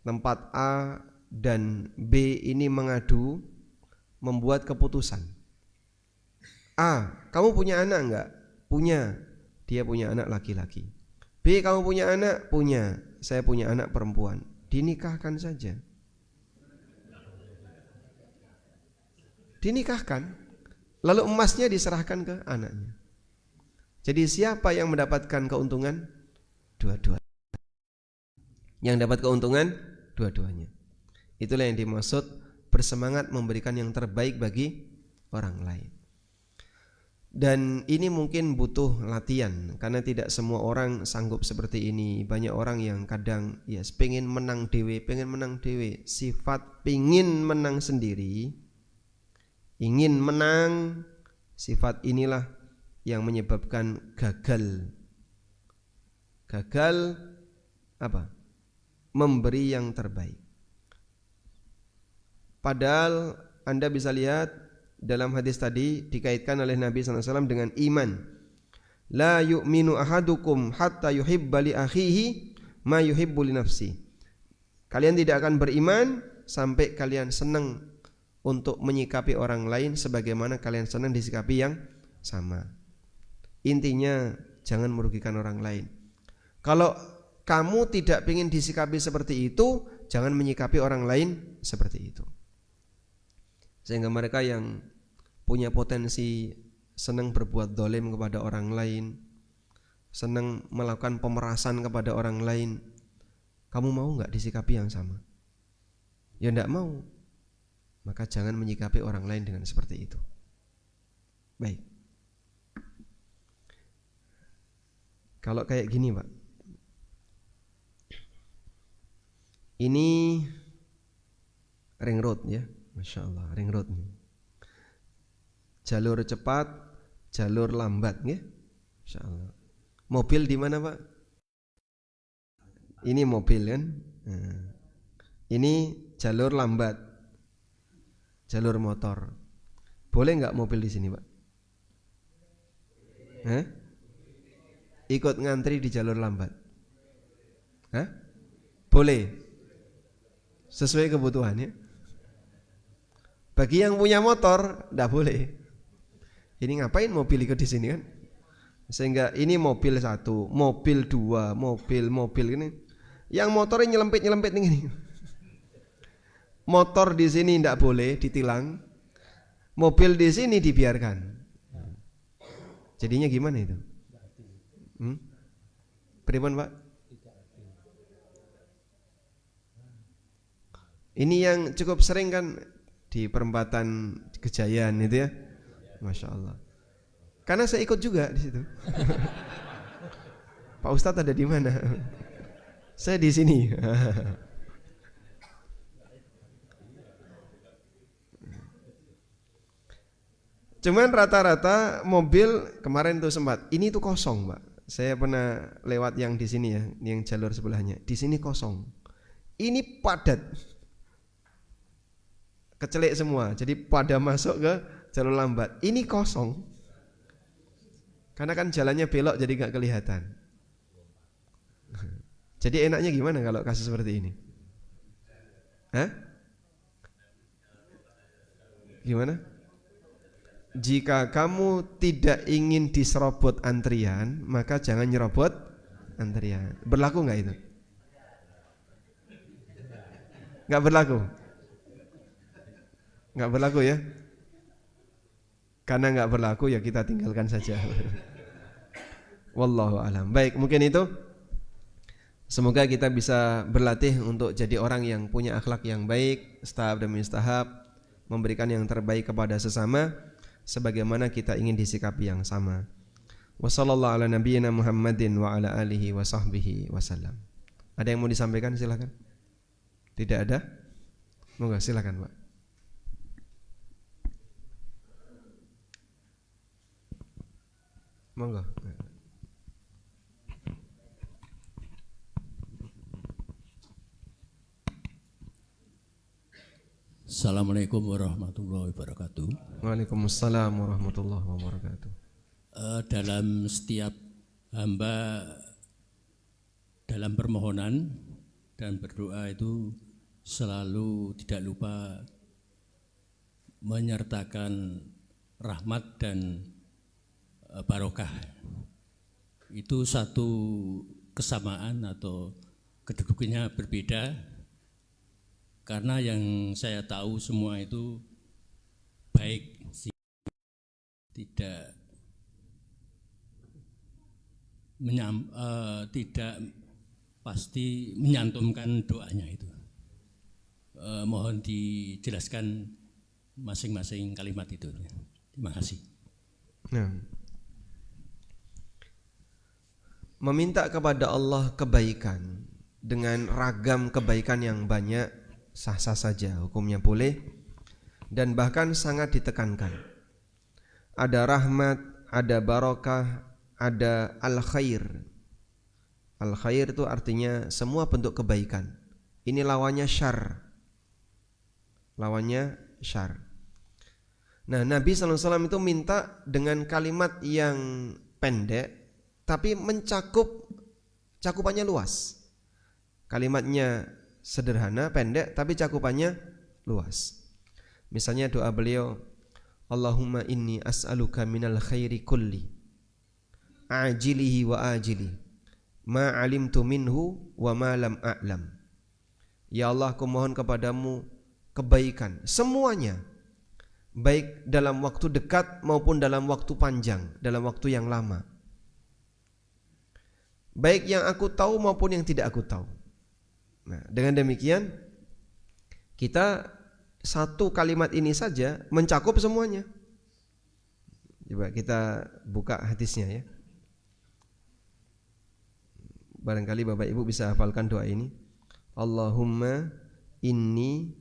tempat A dan B ini mengadu, membuat keputusan. A, kamu punya anak enggak? Punya. Dia punya anak laki-laki. B, kamu punya anak? Punya. Saya punya anak perempuan. Dinikahkan saja. Dinikahkan. Lalu emasnya diserahkan ke anaknya. Jadi siapa yang mendapatkan keuntungan? Dua-duanya. Yang dapat keuntungan? Dua-duanya. Itulah yang dimaksud bersemangat memberikan yang terbaik bagi orang lain. Dan ini mungkin butuh latihan, karena tidak semua orang sanggup seperti ini. Banyak orang yang kadang pengen menang dewe. Sifat pingin menang sendiri, ingin menang, sifat inilah yang menyebabkan gagal. Gagal apa? Memberi yang terbaik. Padahal Anda bisa lihat dalam hadis tadi dikaitkan oleh Nabi SAW dengan iman. La yu'minu ahadukum hatta yuhibba li akhihi ma yuhibbu li nafsi. Kalian tidak akan beriman sampai kalian senang untuk menyikapi orang lain sebagaimana kalian senang disikapi yang sama. Intinya jangan merugikan orang lain. Kalau kamu tidak ingin disikapi seperti itu, jangan menyikapi orang lain seperti itu. Sehingga mereka yang punya potensi senang berbuat dolim kepada orang lain, senang melakukan pemerasan kepada orang lain, kamu mau gak disikapi yang sama? Ya gak mau. Maka jangan menyikapi orang lain dengan seperti itu. Baik. Kalau kayak gini Pak, ini ring road ya, Masya Allah, ring road nih. Jalur cepat, jalur lambat ya, Masya Allah. Mobil di mana Pak? Ini mobil kan, nah, ini jalur lambat, jalur motor. Boleh nggak mobil di sini Pak? Ikut ngantri di jalur lambat? Boleh, sesuai kebutuhannya. Bagi yang punya motor, tidak boleh. Ini ngapain mobil ikut di sini kan? Sehingga ini mobil satu, mobil dua, mobil ini. Yang motornya nyelempit ini. Motor di sini tidak boleh ditilang, mobil di sini dibiarkan. Jadinya gimana itu? Beriman Pak? Ini yang cukup sering kan di perempatan Kejayaan itu ya, Masya Allah. Karena saya ikut juga di situ. Pak Ustadz ada di mana? Saya di sini. Cuman rata-rata mobil kemarin tuh sempat, ini tuh kosong, Pak. Saya pernah lewat yang di sini ya, yang jalur sebelahnya. Di sini kosong. Ini padat. Kecelik semua. Jadi pada masuk ke jalur lambat. Ini kosong. Karena kan jalannya belok jadi nggak kelihatan. Jadi enaknya gimana kalau kasus seperti ini? Hah? Gimana? Jika kamu tidak ingin diserobot antrian, maka jangan nyerobot antrian. Berlaku nggak itu? Nggak berlaku? Nggak berlaku ya? Karena nggak berlaku ya kita tinggalkan saja. Wallahu alam. Baik, mungkin itu. Semoga kita bisa berlatih untuk jadi orang yang punya akhlak yang baik, tahap demi tahap, memberikan yang terbaik kepada sesama, sebagaimana kita ingin disikapi yang sama. Wassallallahu ala nabiyyina Muhammadin wa ala alihi wa sahbihi wasallam. Ada yang mau disampaikan? Silakan. Tidak ada? Monggo silakan, Pak. Monggo. Assalamualaikum warahmatullahi wabarakatuh. Waalaikumsalam warahmatullahi wabarakatuh. Dalam setiap hamba dalam permohonan dan berdoa itu selalu tidak lupa menyertakan rahmat dan barokah. Itu satu kesamaan atau kedudukannya berbeda. Karena yang saya tahu semua itu baik, tidak pasti menyantumkan doanya itu. Mohon dijelaskan masing-masing kalimat itu. Terima kasih. Nah, meminta kepada Allah kebaikan dengan ragam kebaikan yang banyak sah-sah saja, hukumnya boleh dan bahkan sangat ditekankan. Ada rahmat, ada barokah, ada al-khair. Al-khair itu artinya semua bentuk kebaikan. Ini lawannya syarr. Lawannya syarr. Nah, Nabi SAW itu minta dengan kalimat yang pendek tapi mencakup cakupannya luas. Kalimatnya sederhana, pendek, tapi cakupannya luas. Misalnya doa beliau, Allahumma inni as'aluka minal khairi kulli, ajilihi wa ajili, ma alimtu minhu wa ma lam a'lam. Ya Allah, aku mohon kepadamu kebaikan semuanya, baik dalam waktu dekat maupun dalam waktu panjang, dalam waktu yang lama, baik yang aku tahu maupun yang tidak aku tahu. Nah, dengan demikian kita satu kalimat ini saja mencakup semuanya. Coba kita buka hadisnya ya. Barangkali Bapak Ibu bisa hafalkan doa ini. Allahumma inni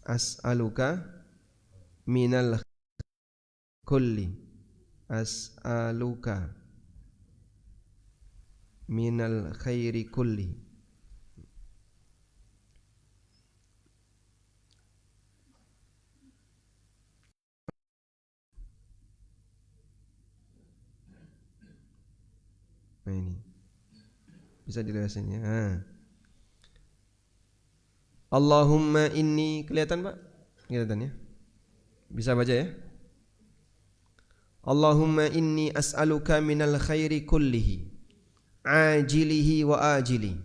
as'aluka minal kulli, as'aluka minal khairi kulli. Nah ini bisa dijelasin ya. Allahumma inni, kelihatan Pak? Kelihatan ya? Bisa baca ya? Allahumma inni as'aluka minal khairi kullihi, ajilihi wa ajili.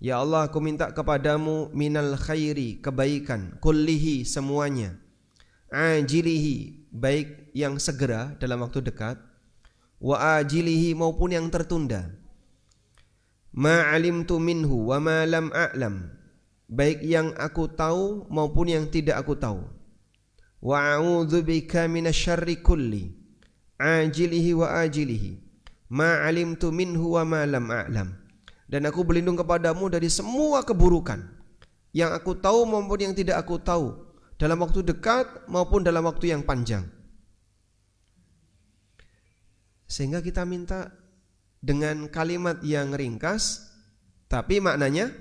Ya Allah, aku minta kepadamu minal khairi, kebaikan, kullihi, semuanya, ajilihi, baik yang segera dalam waktu dekat, wa ajilihi, maupun yang tertunda, ma alimtu minhu wa ma lam a'lam, baik yang aku tahu maupun yang tidak aku tahu, wa a'udzubika minasyarri kulli, ajilihi wa ajilihi, ma alimtu minhu wa ma lam a'lam, dan aku berlindung kepadamu dari semua keburukan yang aku tahu maupun yang tidak aku tahu, dalam waktu dekat maupun dalam waktu yang panjang. Sehingga kita minta dengan kalimat yang ringkas tapi maknanya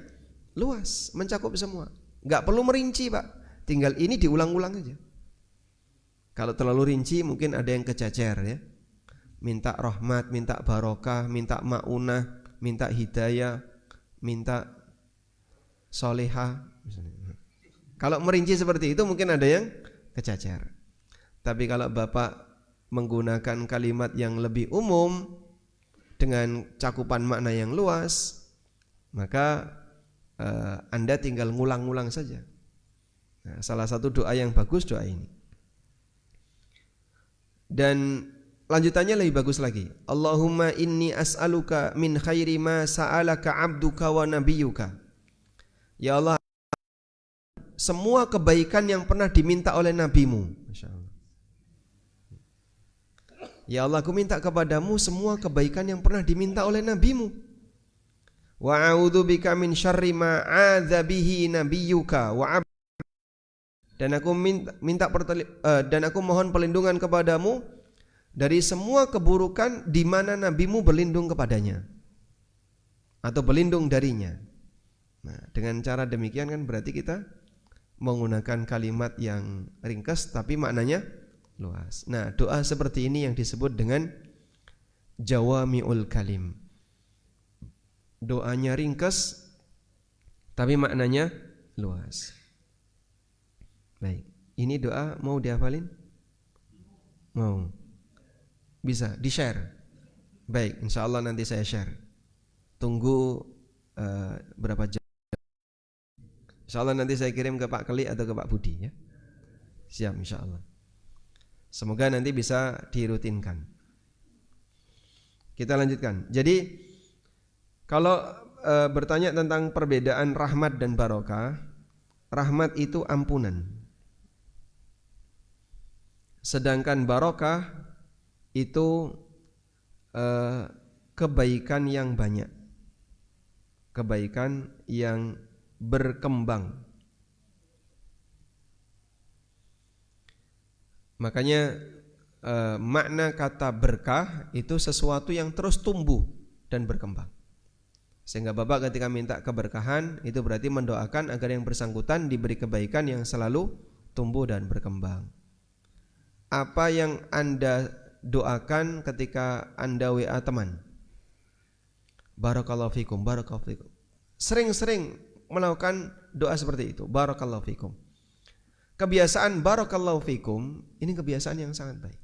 luas, mencakup semua. Gak perlu merinci Pak, tinggal ini diulang-ulang aja. Kalau terlalu rinci mungkin ada yang kejajar ya. Minta rahmat, minta barokah, minta maunah, minta hidayah, minta solehah. Kalau merinci seperti itu mungkin ada yang kejajar. Tapi kalau Bapak menggunakan kalimat yang lebih umum dengan cakupan makna yang luas, maka Anda tinggal ngulang-ngulang saja. Nah, salah satu doa yang bagus doa ini. Dan lanjutannya lebih bagus lagi. Allahumma inni as'aluka min khairi ma sa'alaka abduka wa nabiyyuka. Ya Allah, semua kebaikan yang pernah diminta oleh nabimu. Masya Allah. Ya Allah, aku minta kepadamu semua kebaikan yang pernah diminta oleh nabimu. Wa a'udzubika min syarri ma 'adza bihi nabiyyuka wa dan aku mohon perlindungan kepadamu dari semua keburukan di mana nabimu berlindung kepadanya atau berlindung darinya. Nah, dengan cara demikian kan berarti kita menggunakan kalimat yang ringkas tapi maknanya luas. Nah, doa seperti ini yang disebut dengan jawami'ul kalim. Doanya ringkas tapi maknanya luas. Baik, ini doa mau dihafalin? Mau? Bisa di-share? Baik, insya Allah nanti saya share. Tunggu berapa jam? Insya Allah nanti saya kirim ke Pak Keli atau ke Pak Budi ya. Siap insya Allah. Semoga nanti bisa dirutinkan. Kita lanjutkan. Jadi kalau bertanya tentang perbedaan rahmat dan barokah, rahmat itu ampunan. Sedangkan barokah itu kebaikan yang banyak, kebaikan yang berkembang. Makanya makna kata berkah itu sesuatu yang terus tumbuh dan berkembang. Sehingga Bapak ketika minta keberkahan itu berarti mendoakan agar yang bersangkutan diberi kebaikan yang selalu tumbuh dan berkembang. Apa yang Anda doakan ketika Anda WA teman? Barakallahu fikum, barakallahu fikum. Sering-sering melakukan doa seperti itu, barakallahu fikum. Kebiasaan barakallahu fikum ini kebiasaan yang sangat baik.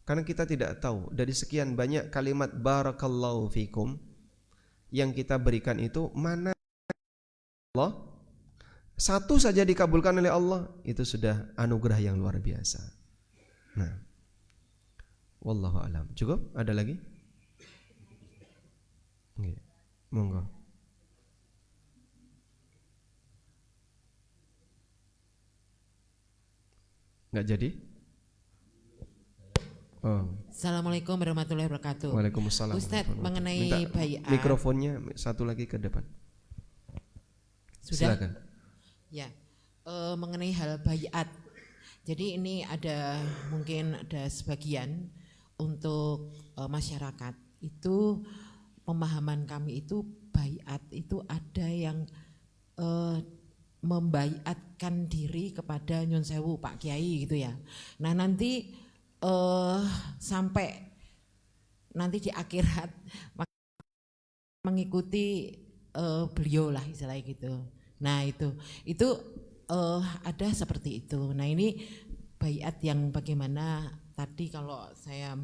Karena kita tidak tahu dari sekian banyak kalimat barakallahu fikum yang kita berikan itu mana Allah satu saja dikabulkan oleh Allah, itu sudah anugerah yang luar biasa. Nah, wallahu alam. Cukup? Ada lagi? Oke. Monggo. Enggak jadi? Oh. Assalamualaikum warahmatullahi wabarakatuh. Waalaikumsalam. Ustadz, mengenai baiat. Mikrofonnya satu lagi ke depan. Sudah? Silakan. Ya, mengenai hal baiat. Jadi ini mungkin ada sebagian untuk masyarakat itu pemahaman kami itu baiat itu ada yang membaiatkan diri kepada Nyun Sewu Pak Kiai gitu ya. Nah nanti sampai nanti di akhirat mengikuti beliau lah istilahnya gitu. Nah itu ada seperti itu. Nah ini baiat yang bagaimana tadi kalau saya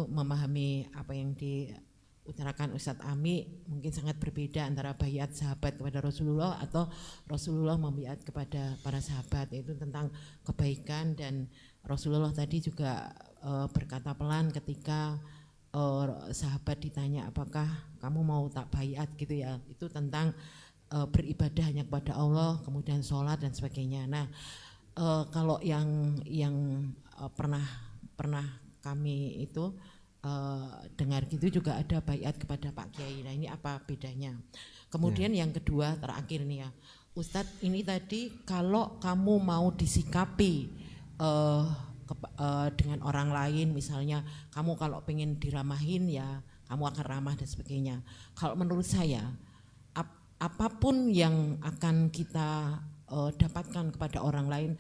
memahami apa yang diutarakan Ustadz Ami mungkin sangat berbeda antara baiat sahabat kepada Rasulullah atau Rasulullah membaiat kepada para sahabat, yaitu tentang kebaikan. Dan Rasulullah tadi juga berkata pelan ketika sahabat ditanya apakah kamu mau tak baiat gitu ya, itu tentang beribadah hanya kepada Allah, kemudian sholat dan sebagainya. Nah kalau yang pernah kami itu dengar gitu juga ada baiat kepada Pak Kiai. Nah ini apa bedanya? Kemudian yang kedua terakhir nih ya Ustadz, ini tadi kalau kamu mau disikapi dengan orang lain, misalnya kamu kalau pengen diramahin ya kamu akan ramah dan sebagainya. Kalau menurut saya apapun yang akan kita dapatkan kepada orang lain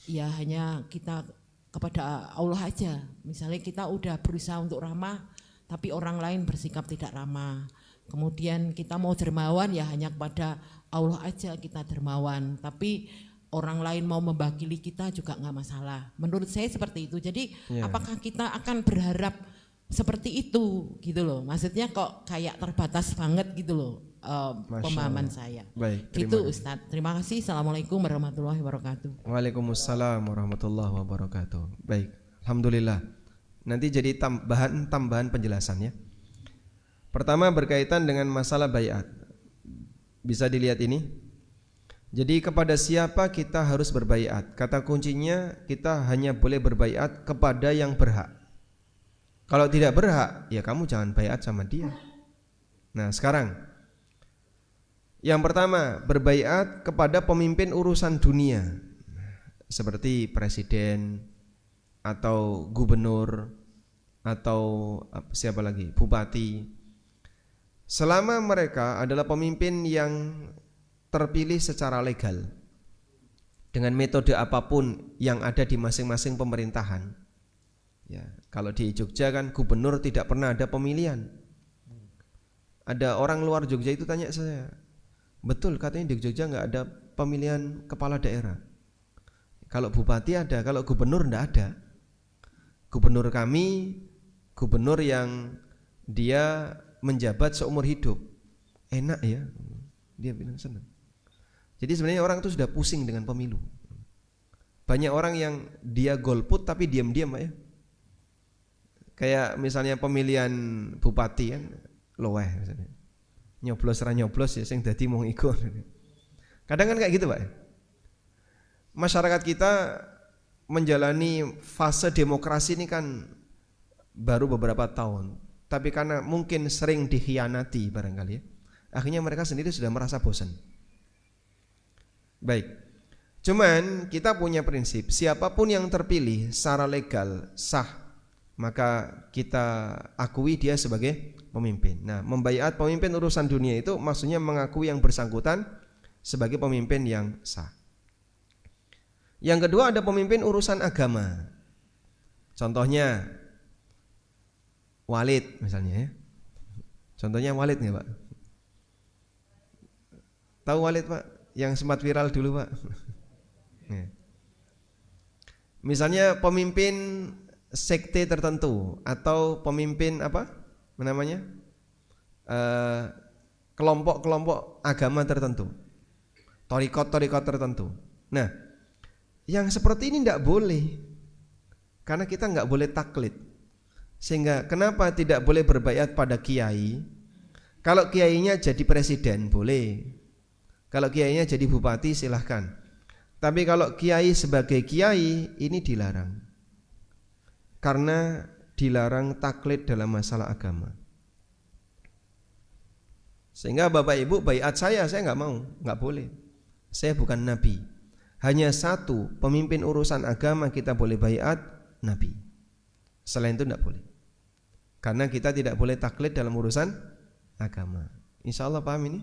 ya hanya kita kepada Allah aja. Misalnya kita udah berusaha untuk ramah tapi orang lain bersikap tidak ramah. Kemudian kita mau dermawan ya hanya kepada Allah aja kita dermawan. Tapi orang lain mau membakili kita juga nggak masalah. Menurut saya seperti itu. Jadi apakah kita akan berharap seperti itu gitu loh? Maksudnya kok kayak terbatas banget gitu loh pemahaman saya. Baik, gitu Ustadz. Terima kasih. Assalamualaikum warahmatullahi wabarakatuh. Waalaikumsalam warahmatullahi wabarakatuh. Baik, alhamdulillah. Nanti jadi tambahan penjelasannya. Pertama berkaitan dengan masalah baiat. Bisa dilihat ini. Jadi kepada siapa kita harus berbaiat? Kata kuncinya kita hanya boleh berbaiat kepada yang berhak. Kalau tidak berhak, ya kamu jangan baiat sama dia. Nah sekarang, yang pertama berbaiat kepada pemimpin urusan dunia, seperti presiden atau gubernur atau siapa lagi, bupati. Selama mereka adalah pemimpin yang terpilih secara legal dengan metode apapun yang ada di masing-masing pemerintahan. Ya, kalau di Jogja kan gubernur tidak pernah ada pemilihan. Ada orang luar Jogja itu tanya saya, betul katanya di Jogja nggak ada pemilihan kepala daerah. Kalau bupati ada, kalau gubernur nggak ada. Gubernur kami, gubernur yang dia menjabat seumur hidup, enak ya, dia bilang senang. Jadi sebenarnya orang itu sudah pusing dengan pemilu. Banyak orang yang dia golput tapi diam-diam ya. Kayak misalnya pemilihan bupati kan, loeh misalnya. Nyoblos ra nyoblos ya sing dadi mung iku. Kadang kan kayak gitu, Pak. Masyarakat kita menjalani fase demokrasi ini kan baru beberapa tahun. Tapi karena mungkin sering dikhianati barangkali ya, akhirnya mereka sendiri sudah merasa bosan. Baik, cuman kita punya prinsip, siapapun yang terpilih secara legal sah, maka kita akui dia sebagai pemimpin. Nah, membaiat pemimpin urusan dunia itu maksudnya mengakui yang bersangkutan sebagai pemimpin yang sah. Yang kedua ada pemimpin urusan agama. Contohnya Walid misalnya ya. Contohnya Walid nih Pak. Tahu Walid Pak? Yang sempat viral dulu Pak. Misalnya pemimpin sekte tertentu atau pemimpin apa namanya kelompok-kelompok agama tertentu, torikot tertentu. Nah, yang seperti ini tidak boleh, karena kita nggak boleh taklid. Sehingga kenapa tidak boleh berbaiat pada kiai? Kalau kiainya jadi presiden boleh, kalau kiainya jadi bupati silahkan. Tapi kalau kiai sebagai kiai ini dilarang, karena dilarang taklid dalam masalah agama. Sehingga bapak ibu baiat saya nggak mau, nggak boleh. Saya bukan nabi. Hanya satu pemimpin urusan agama kita boleh baiat, nabi. Selain itu tidak boleh. Karena kita tidak boleh taklid dalam urusan agama. Insya Allah paham ini?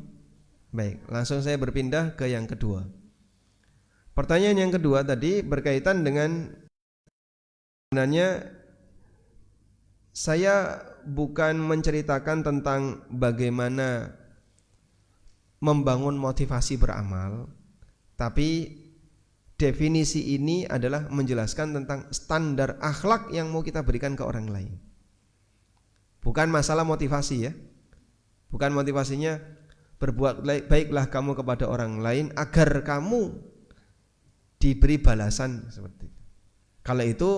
Baik, langsung saya berpindah ke yang kedua. Pertanyaan yang kedua tadi berkaitan dengan sebenarnya saya bukan menceritakan tentang bagaimana membangun motivasi beramal, tapi definisi ini adalah menjelaskan tentang standar akhlak yang mau kita berikan ke orang lain. Bukan masalah motivasi ya. Bukan motivasinya berbuat baiklah kamu kepada orang lain agar kamu diberi balasan seperti itu. Kalau itu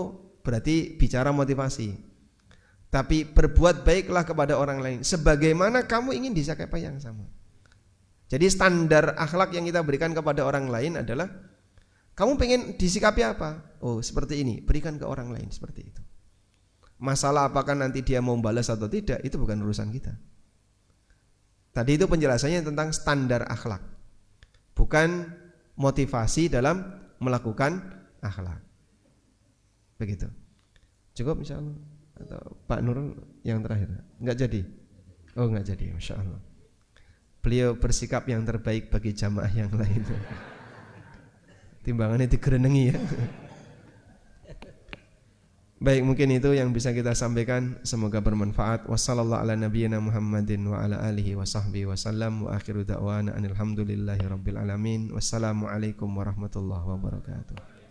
berarti bicara motivasi. Tapi berbuat baiklah kepada orang lain sebagaimana kamu ingin disikapi yang sama. Jadi standar akhlak yang kita berikan kepada orang lain adalah kamu pengen disikapi apa? Oh seperti ini, berikan ke orang lain seperti itu. Masalah apakah nanti dia mau balas atau tidak, itu bukan urusan kita. Tadi itu penjelasannya tentang standar akhlak, bukan motivasi dalam melakukan akhlak. Begitu. Cukup insyaallah. Atau Pak Nurul yang terakhir? Enggak jadi. Oh, enggak jadi, Masya Allah. Beliau bersikap yang terbaik bagi jamaah yang lain. Timbangannya digerenengi ya. Baik, mungkin itu yang bisa kita sampaikan. Semoga bermanfaat. Wassallallahu ala nabiyyina Muhammadin wa ala alihi wa sahbihi wasallam. Wa akhiru da'wana anil hamdulillahi rabbil alamin. Wassalamualaikum warahmatullahi wabarakatuh.